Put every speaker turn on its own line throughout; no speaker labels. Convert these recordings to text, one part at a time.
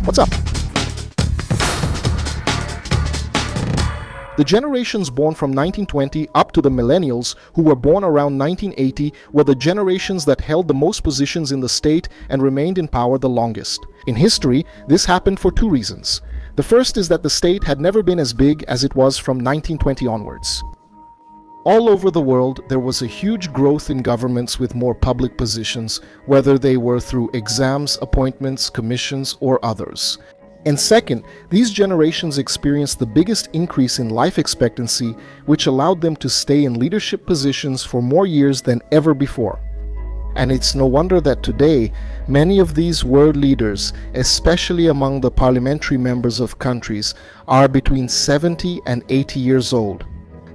What's up? The generations born from 1920 up to the millennials, who were born around 1980, were the generations that held the most positions in the state and remained in power the longest. In history, this happened for two reasons. The first is that the state had never been as big as it was from 1920 onwards. All over the world, there was a huge growth in governments with more public positions, whether they were through exams, appointments, commissions, or others. And second, these generations experienced the biggest increase in life expectancy, which allowed them to stay in leadership positions for more years than ever before. And it's no wonder that today, many of these world leaders, especially among the parliamentary members of countries, are between 70 and 80 years old.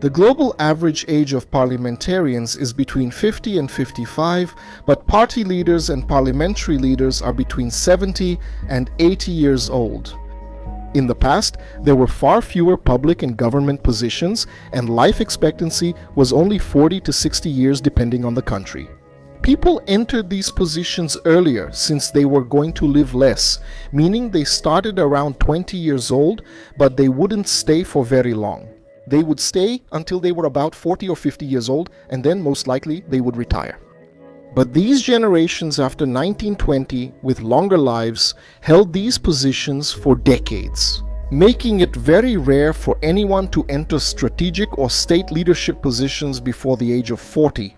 The global average age of parliamentarians is between 50 and 55, but party leaders and parliamentary leaders are between 70 and 80 years old. In the past, there were far fewer public and government positions, and life expectancy was only 40 to 60 years depending on the country. People entered these positions earlier since they were going to live less, meaning they started around 20 years old, but they wouldn't stay for very long. They would stay until they were about 40 or 50 years old, and then most likely they would retire. But these generations after 1920 with longer lives held these positions for decades, making it very rare for anyone to enter strategic or state leadership positions before the age of 40.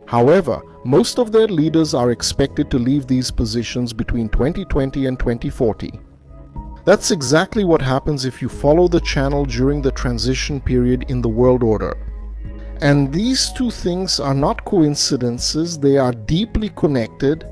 However, most of their leaders are expected to leave these positions between 2020 and 2040. That's exactly what happens if you follow the channel during the transition period in the world order. And these two things are not coincidences, they are deeply connected.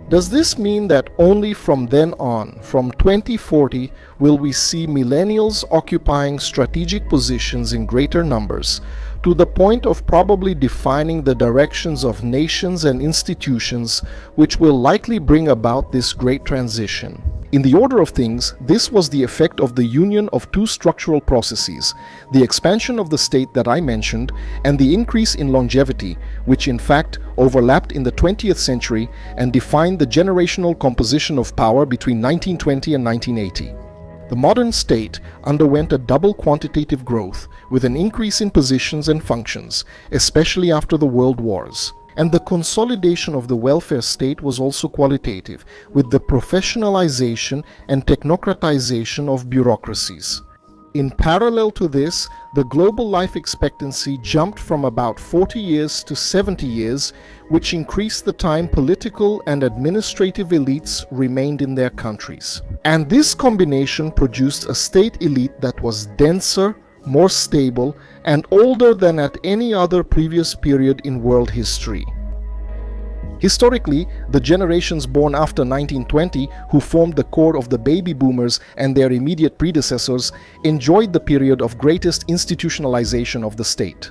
Does this mean that only from then on, from 2040, will we see millennials occupying strategic positions in greater numbers, to the point of probably defining the directions of nations and institutions, which will likely bring about this great transition? In the order of things, this was the effect of the union of two structural processes, the expansion of the state that I mentioned, and the increase in longevity, which in fact overlapped in the 20th century and defined the generational composition of power between 1920 and 1980. The modern state underwent a double quantitative growth, with an increase in positions and functions, especially after the world wars. And the consolidation of the welfare state was also qualitative, with the professionalization and technocratization of bureaucracies. In parallel to this, the global life expectancy jumped from about 40 years to 70 years, which increased the time political and administrative elites remained in their countries. And this combination produced a state elite that was denser, more stable, and older than at any other previous period in world history. Historically, the generations born after 1920, who formed the core of the baby boomers and their immediate predecessors, enjoyed the period of greatest institutionalization of the state.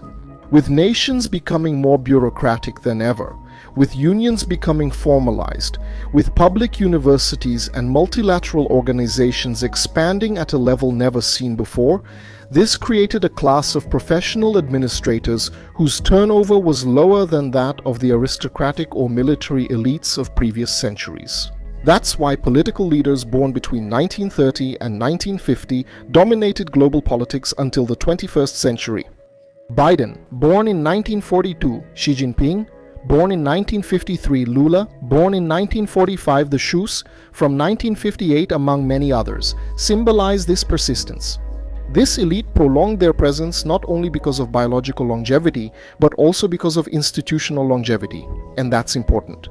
With nations becoming more bureaucratic than ever, with unions becoming formalized, with public universities and multilateral organizations expanding at a level never seen before, this created a class of professional administrators whose turnover was lower than that of the aristocratic or military elites of previous centuries. That's why political leaders born between 1930 and 1950 dominated global politics until the 21st century. Biden, born in 1942, Xi Jinping, born in 1953, Lula, born in 1945, the Shus, from 1958 among many others, symbolize this persistence. This elite prolonged their presence not only because of biological longevity, but also because of institutional longevity, and that's important.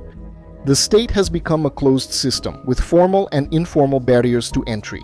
The state has become a closed system with formal and informal barriers to entry.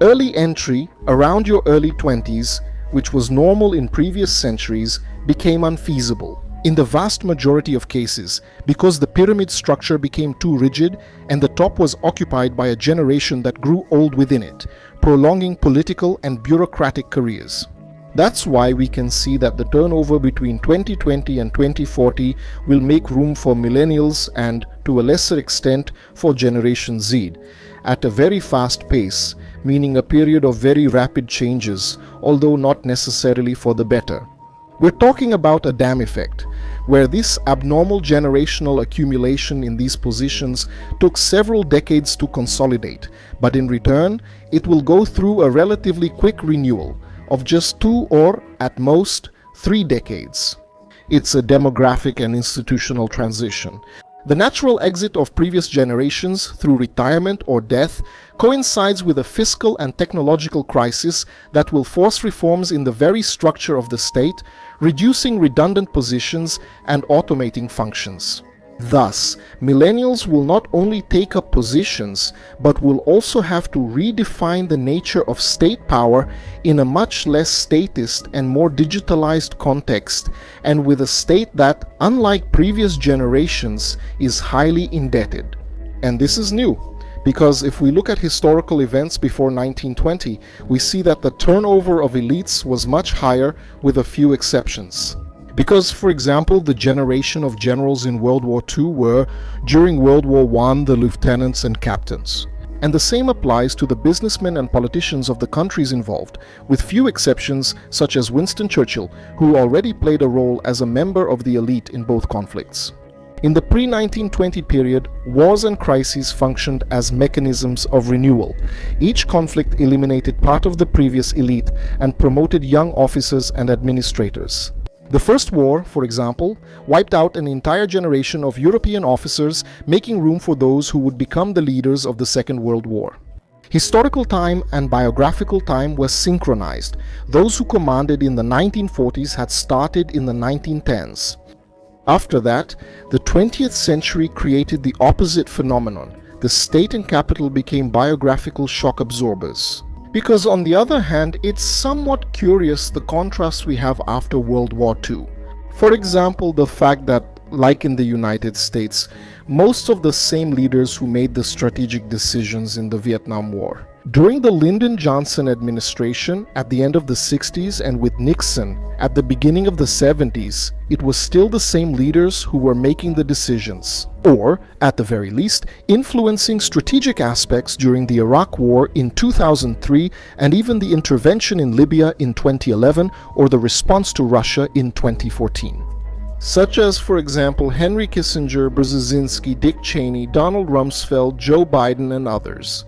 Early entry, around your early 20s, which was normal in previous centuries, became unfeasible in the vast majority of cases because the pyramid structure became too rigid and the top was occupied by a generation that grew old within it, prolonging political and bureaucratic careers. That's why we can see that the turnover between 2020 and 2040 will make room for millennials and, to a lesser extent, for Generation Z, at a very fast pace, meaning a period of very rapid changes, although not necessarily for the better. We're talking about a dam effect, where this abnormal generational accumulation in these positions took several decades to consolidate, but in return, it will go through a relatively quick renewal of just 2 or, at most, 3 decades. It's a demographic and institutional transition. The natural exit of previous generations through retirement or death coincides with a fiscal and technological crisis that will force reforms in the very structure of the state, reducing redundant positions and automating functions. Thus, millennials will not only take up positions, but will also have to redefine the nature of state power in a much less statist and more digitalized context, and with a state that, unlike previous generations, is highly indebted. And this is new, because if we look at historical events before 1920, we see that the turnover of elites was much higher, with a few exceptions. Because, for example, the generation of generals in World War II were, during World War I, the lieutenants and captains. And the same applies to the businessmen and politicians of the countries involved, with few exceptions such as Winston Churchill, who already played a role as a member of the elite in both conflicts. In the pre-1920 period, wars and crises functioned as mechanisms of renewal. Each conflict eliminated part of the previous elite and promoted young officers and administrators. The First War, for example, wiped out an entire generation of European officers, making room for those who would become the leaders of the Second World War. Historical time and biographical time were synchronized. Those who commanded in the 1940s had started in the 1910s. After that, the 20th century created the opposite phenomenon. The state and capital became biographical shock absorbers. Because on the other hand, it's somewhat curious the contrast we have after World War II. For example, the fact that, like in the United States, most of the same leaders who made the strategic decisions in the Vietnam War. During the Lyndon Johnson administration at the end of the 60s and with Nixon at the beginning of the 70s, it was still the same leaders who were making the decisions, or, at the very least, influencing strategic aspects during the Iraq War in 2003 and even the intervention in Libya in 2011 or the response to Russia in 2014. Such as, for example, Henry Kissinger, Brzezinski, Dick Cheney, Donald Rumsfeld, Joe Biden, and others.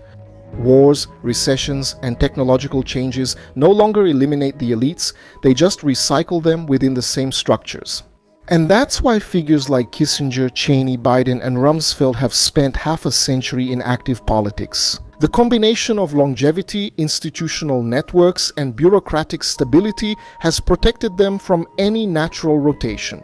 Wars, recessions, and technological changes no longer eliminate the elites, they just recycle them within the same structures. And that's why figures like Kissinger, Cheney, Biden, and Rumsfeld have spent half a century in active politics. The combination of longevity, institutional networks, and bureaucratic stability has protected them from any natural rotation.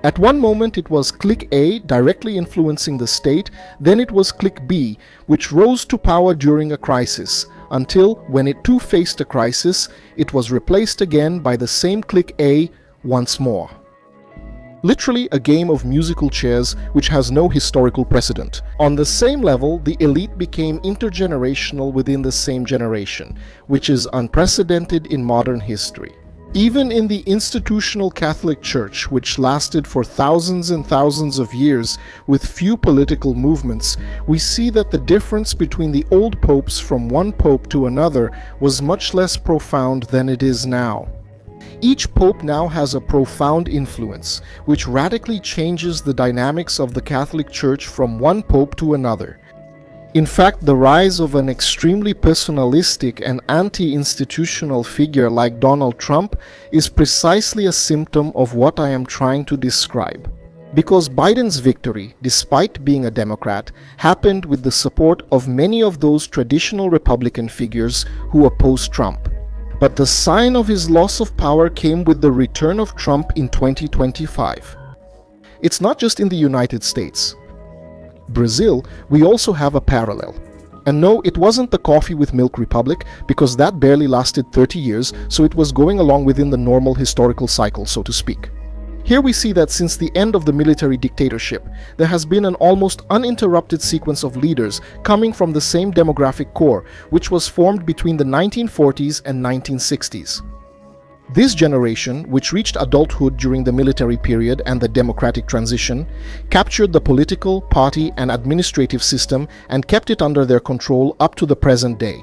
At one moment it was clique A directly influencing the state, then it was clique B, which rose to power during a crisis, until, when it too faced a crisis, it was replaced again by the same clique A once more. Literally a game of musical chairs which has no historical precedent. On the same level, the elite became intergenerational within the same generation, which is unprecedented in modern history. Even in the institutional Catholic Church, which lasted for thousands and thousands of years with few political movements, we see that the difference between the old popes from one pope to another was much less profound than it is now. Each pope now has a profound influence, which radically changes the dynamics of the Catholic Church from one pope to another. In fact, the rise of an extremely personalistic and anti-institutional figure like Donald Trump is precisely a symptom of what I am trying to describe. Because Biden's victory, despite being a Democrat, happened with the support of many of those traditional Republican figures who opposed Trump. But the sign of his loss of power came with the return of Trump in 2025. It's not just in the United States. Brazil, we also have a parallel. And no, it wasn't the coffee with milk republic, because that barely lasted 30 years, so it was going along within the normal historical cycle, so to speak. Here we see that since the end of the military dictatorship, there has been an almost uninterrupted sequence of leaders coming from the same demographic core, which was formed between the 1940s and 1960s. This generation, which reached adulthood during the military period and the democratic transition, captured the political, party, and administrative system and kept it under their control up to the present day,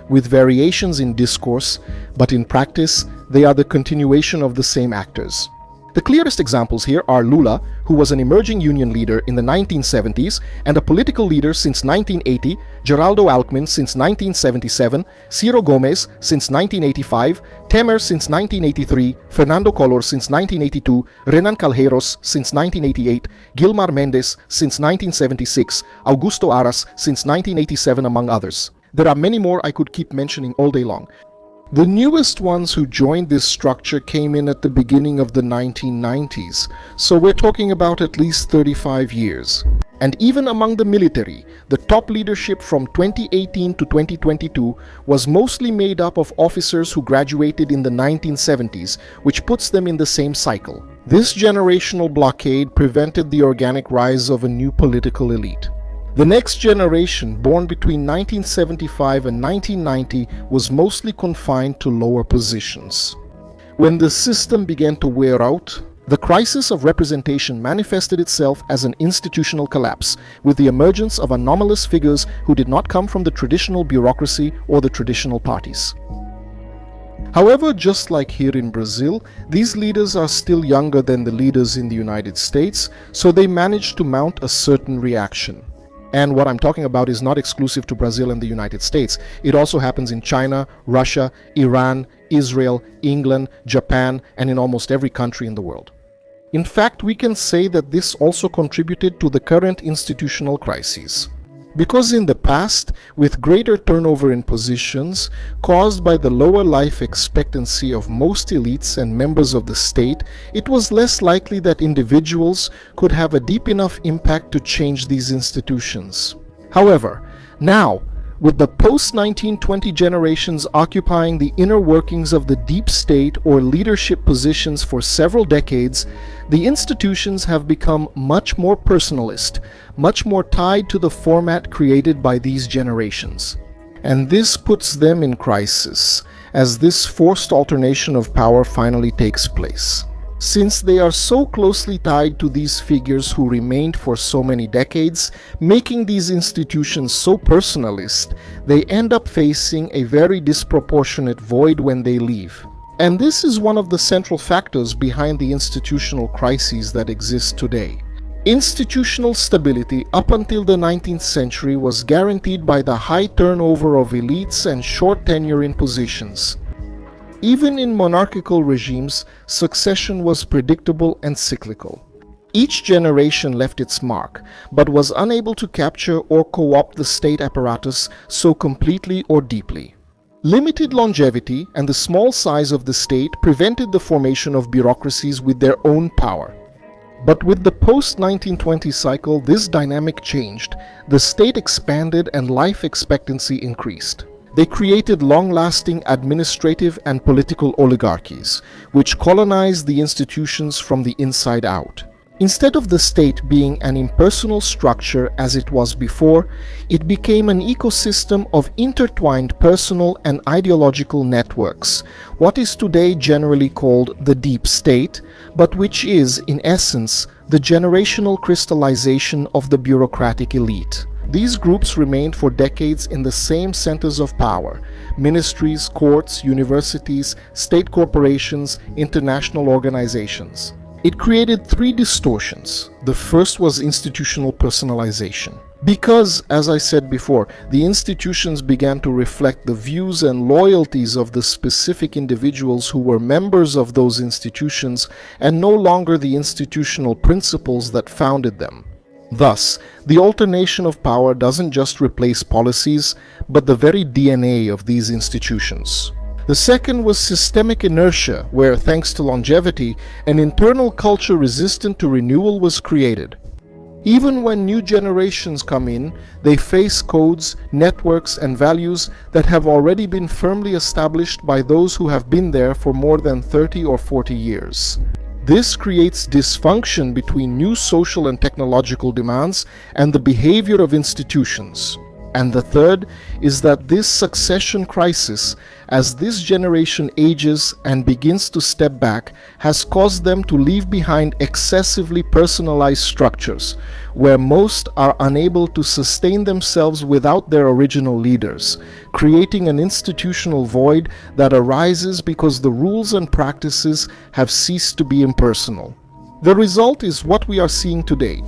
with variations in discourse, but in practice, they are the continuation of the same actors. The clearest examples here are Lula, who was an emerging union leader in the 1970s and a political leader since 1980, Geraldo Alckmin since 1977, Ciro Gomes since 1985, Temer since 1983, Fernando Collor since 1982, Renan Calheiros since 1988, Gilmar Mendes since 1976, Augusto Aras since 1987, among others. There are many more I could keep mentioning all day long. The newest ones who joined this structure came in at the beginning of the 1990s, so we're talking about at least 35 years. And even among the military, the top leadership from 2018 to 2022 was mostly made up of officers who graduated in the 1970s, which puts them in the same cycle. This generational blockade prevented the organic rise of a new political elite. The next generation, born between 1975 and 1990, was mostly confined to lower positions. When the system began to wear out, the crisis of representation manifested itself as an institutional collapse, with the emergence of anomalous figures who did not come from the traditional bureaucracy or the traditional parties. However, just like here in Brazil, these leaders are still younger than the leaders in the United States, so they managed to mount a certain reaction. And what I'm talking about is not exclusive to Brazil and the United States. It also happens in China, Russia, Iran, Israel, England, Japan, and in almost every country in the world. In fact, we can say that this also contributed to the current institutional crises. Because in the past, with greater turnover in positions caused by the lower life expectancy of most elites and members of the state, it was less likely that individuals could have a deep enough impact to change these institutions. However, now, with the post-1920 generations occupying the inner workings of the deep state or leadership positions for several decades, the institutions have become much more personalist, much more tied to the format created by these generations. And this puts them in crisis, as this forced alternation of power finally takes place. Since they are so closely tied to these figures who remained for so many decades, making these institutions so personalist, they end up facing a very disproportionate void when they leave. And this is one of the central factors behind the institutional crises that exist today. Institutional stability up until the 19th century was guaranteed by the high turnover of elites and short tenure in positions. Even in monarchical regimes, succession was predictable and cyclical. Each generation left its mark, but was unable to capture or co-opt the state apparatus so completely or deeply. Limited longevity and the small size of the state prevented the formation of bureaucracies with their own power. But with the post-1920 cycle, this dynamic changed. The state expanded and life expectancy increased. They created long-lasting administrative and political oligarchies, which colonized the institutions from the inside out. Instead of the state being an impersonal structure as it was before, it became an ecosystem of intertwined personal and ideological networks, what is today generally called the deep state, but which is, in essence, the generational crystallization of the bureaucratic elite. These groups remained for decades in the same centers of power: ministries, courts, universities, state corporations, international organizations. It created three distortions. The first was institutional personalization. Because, as I said before, the institutions began to reflect the views and loyalties of the specific individuals who were members of those institutions and no longer the institutional principles that founded them. Thus, the alternation of power doesn't just replace policies, but the very DNA of these institutions. The second was systemic inertia, where, thanks to longevity, an internal culture resistant to renewal was created. Even when new generations come in, they face codes, networks, and values that have already been firmly established by those who have been there for more than 30 or 40 years. This creates dysfunction between new social and technological demands and the behavior of institutions. And the third is that this succession crisis, as this generation ages and begins to step back, has caused them to leave behind excessively personalized structures, where most are unable to sustain themselves without their original leaders, creating an institutional void that arises because the rules and practices have ceased to be impersonal. The result is what we are seeing today.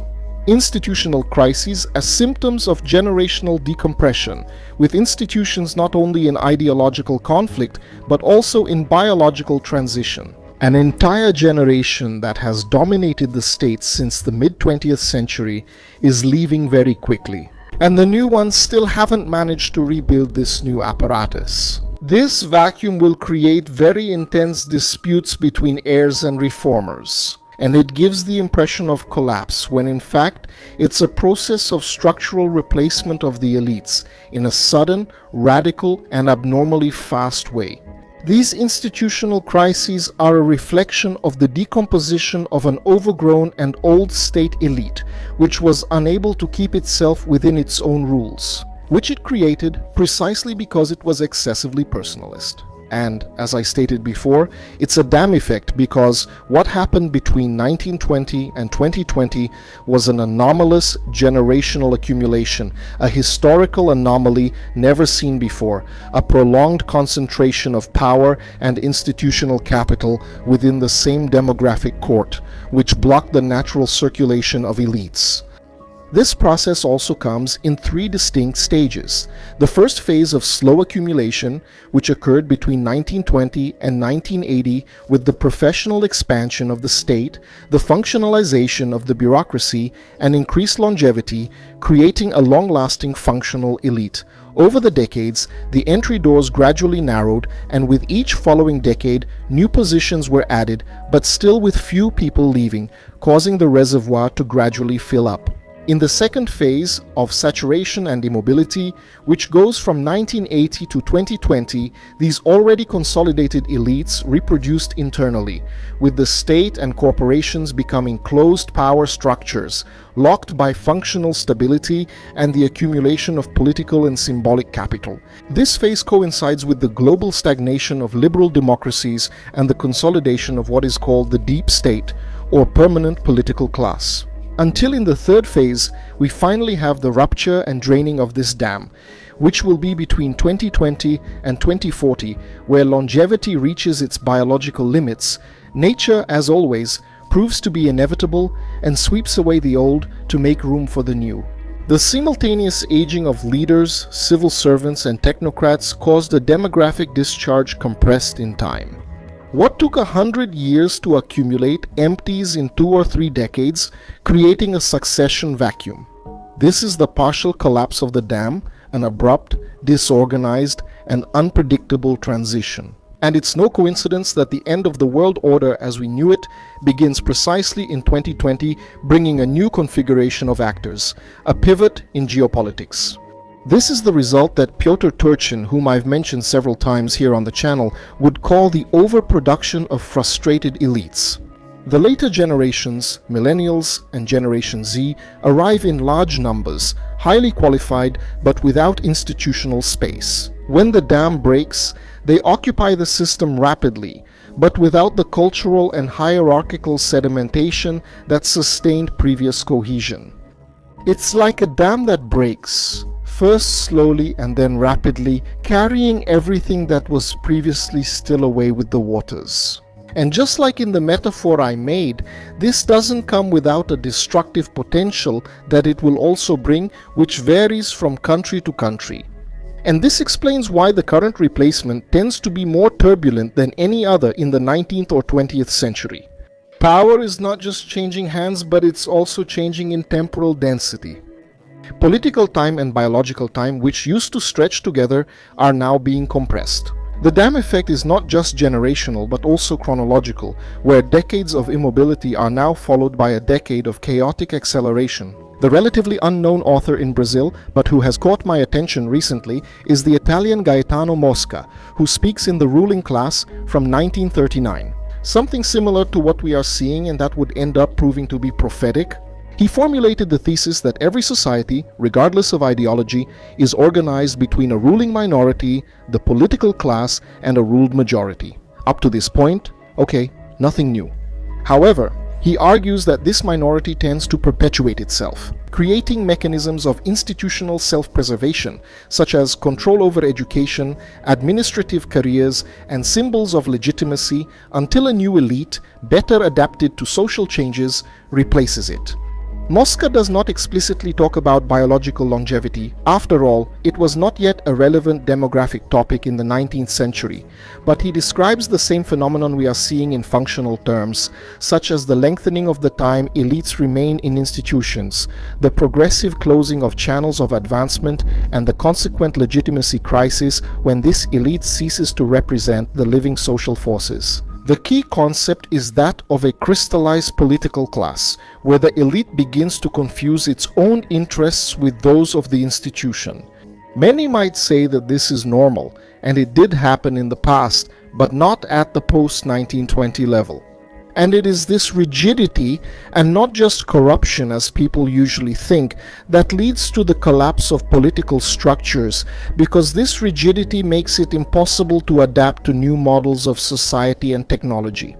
Institutional crises as symptoms of generational decompression, with institutions not only in ideological conflict but also in biological transition. An entire generation that has dominated the state since the mid-20th century is leaving very quickly, and the new ones still haven't managed to rebuild this new apparatus. This vacuum will create very intense disputes between heirs and reformers, and it gives the impression of collapse when in fact it's a process of structural replacement of the elites in a sudden, radical, and abnormally fast way. These institutional crises are a reflection of the decomposition of an overgrown and old state elite, which was unable to keep itself within its own rules, which it created precisely because it was excessively personalist. And, as I stated before, it's a damn effect because what happened between 1920 and 2020 was an anomalous generational accumulation, a historical anomaly never seen before, a prolonged concentration of power and institutional capital within the same demographic court, which blocked the natural circulation of elites. This process also comes in three distinct stages. The first phase of slow accumulation, which occurred between 1920 and 1980 with the professional expansion of the state, the functionalization of the bureaucracy, and increased longevity, creating a long-lasting functional elite. Over the decades, the entry doors gradually narrowed, and with each following decade, new positions were added, but still with few people leaving, causing the reservoir to gradually fill up. In the second phase of saturation and immobility, which goes from 1980 to 2020, these already consolidated elites reproduced internally, with the state and corporations becoming closed power structures, locked by functional stability and the accumulation of political and symbolic capital. This phase coincides with the global stagnation of liberal democracies and the consolidation of what is called the deep state, or permanent political class. Until in the third phase, we finally have the rupture and draining of this dam, which will be between 2020 and 2040, where longevity reaches its biological limits. Nature, as always, proves to be inevitable and sweeps away the old to make room for the new. The simultaneous aging of leaders, civil servants, and technocrats caused a demographic discharge compressed in time. What took 100 years to accumulate empties in 2 or 3 decades, creating a succession vacuum. This is the partial collapse of the dam, an abrupt, disorganized, and unpredictable transition. And it's no coincidence that the end of the world order as we knew it begins precisely in 2020, bringing a new configuration of actors, a pivot in geopolitics. This is the result that Pyotr Turchin, whom I've mentioned several times here on the channel, would call the overproduction of frustrated elites. The later generations, Millennials and Generation Z, arrive in large numbers, highly qualified but without institutional space. When the dam breaks, they occupy the system rapidly, but without the cultural and hierarchical sedimentation that sustained previous cohesion. It's like a dam that breaks, first slowly and then rapidly, carrying everything that was previously still away with the waters. And just like in the metaphor I made, this doesn't come without a destructive potential that it will also bring, which varies from country to country. And this explains why the current replacement tends to be more turbulent than any other in the 19th or 20th century. Power is not just changing hands, but it's also changing in temporal density. Political time and biological time, which used to stretch together, are now being compressed. The dam effect is not just generational but also chronological, where decades of immobility are now followed by a decade of chaotic acceleration. The relatively unknown author in Brazil, but who has caught my attention recently, is the Italian Gaetano Mosca, who speaks in the ruling class from 1939. Something similar to what we are seeing, and that would end up proving to be prophetic. He formulated the thesis that every society, regardless of ideology, is organized between a ruling minority, the political class, and a ruled majority. Up to this point, okay, nothing new. However, he argues that this minority tends to perpetuate itself, creating mechanisms of institutional self-preservation, such as control over education, administrative careers, and symbols of legitimacy, until a new elite, better adapted to social changes, replaces it. Mosca does not explicitly talk about biological longevity. After all, it was not yet a relevant demographic topic in the 19th century, but he describes the same phenomenon we are seeing in functional terms, such as the lengthening of the time elites remain in institutions, the progressive closing of channels of advancement, and the consequent legitimacy crisis when this elite ceases to represent the living social forces. The key concept is that of a crystallized political class, where the elite begins to confuse its own interests with those of the institution. Many might say that this is normal, and it did happen in the past, but not at the post-1920 level. And it is this rigidity, and not just corruption as people usually think, that leads to the collapse of political structures, because this rigidity makes it impossible to adapt to new models of society and technology.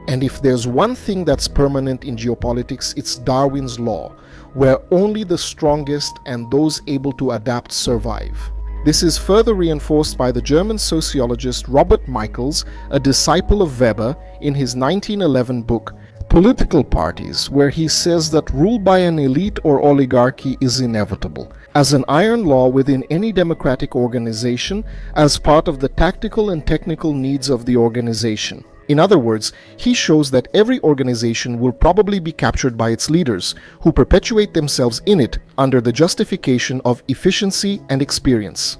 And if there's one thing that's permanent in geopolitics, it's Darwin's law, where only the strongest and those able to adapt survive. This is further reinforced by the German sociologist Robert Michels, a disciple of Weber, in his 1911 book, Political Parties, where he says that rule by an elite or oligarchy is inevitable, as an iron law within any democratic organization, as part of the tactical and technical needs of the organization. In other words, he shows that every organization will probably be captured by its leaders, who perpetuate themselves in it under the justification of efficiency and experience.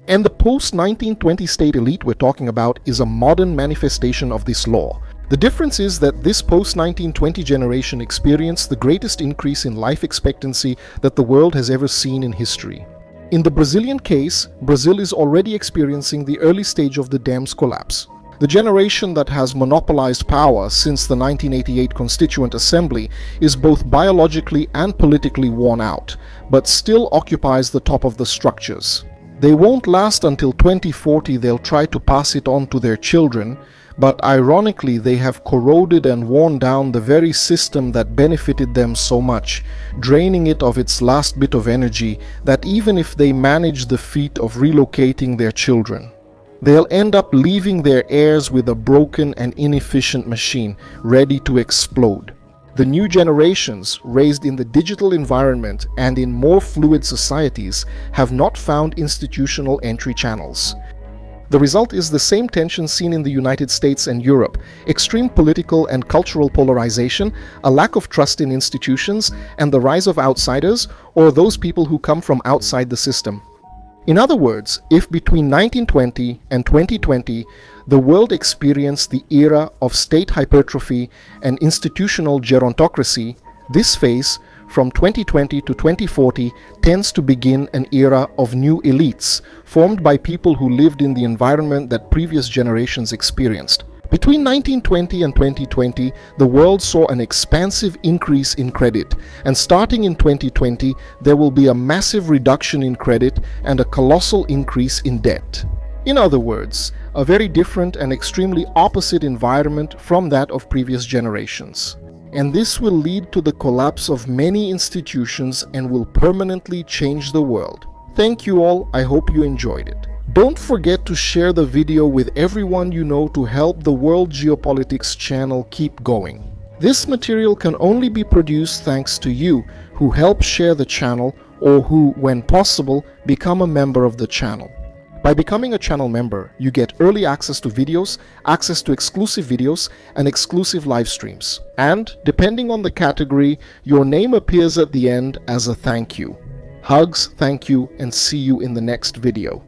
And the post-1920 state elite we're talking about is a modern manifestation of this law. The difference is that this post-1920 generation experienced the greatest increase in life expectancy that the world has ever seen in history. In the Brazilian case, Brazil is already experiencing the early stage of the dam's collapse. The generation that has monopolized power since the 1988 Constituent Assembly is both biologically and politically worn out, but still occupies the top of the structures. They won't last until 2040. They'll try to pass it on to their children, but ironically they have corroded and worn down the very system that benefited them so much, draining it of its last bit of energy, that even if they manage the feat of relocating their children, they'll end up leaving their heirs with a broken and inefficient machine, ready to explode. The new generations, raised in the digital environment and in more fluid societies, have not found institutional entry channels. The result is the same tension seen in the United States and Europe: extreme political and cultural polarization, a lack of trust in institutions, and the rise of outsiders, or those people who come from outside the system. In other words, if between 1920 and 2020 the world experienced the era of state hypertrophy and institutional gerontocracy, this phase, from 2020 to 2040, tends to begin an era of new elites, formed by people who lived in the environment that previous generations experienced. Between 1920 and 2020, the world saw an expansive increase in credit, and starting in 2020, there will be a massive reduction in credit and a colossal increase in debt. In other words, a very different and extremely opposite environment from that of previous generations. And this will lead to the collapse of many institutions and will permanently change the world. Thank you all, I hope you enjoyed it. Don't forget to share the video with everyone you know to help the World Geopolitics channel keep going. This material can only be produced thanks to you who help share the channel or who, when possible, become a member of the channel. By becoming a channel member, you get early access to videos, access to exclusive videos, and exclusive live streams. And, depending on the category, your name appears at the end as a thank you. Hugs, thank you, and see you in the next video.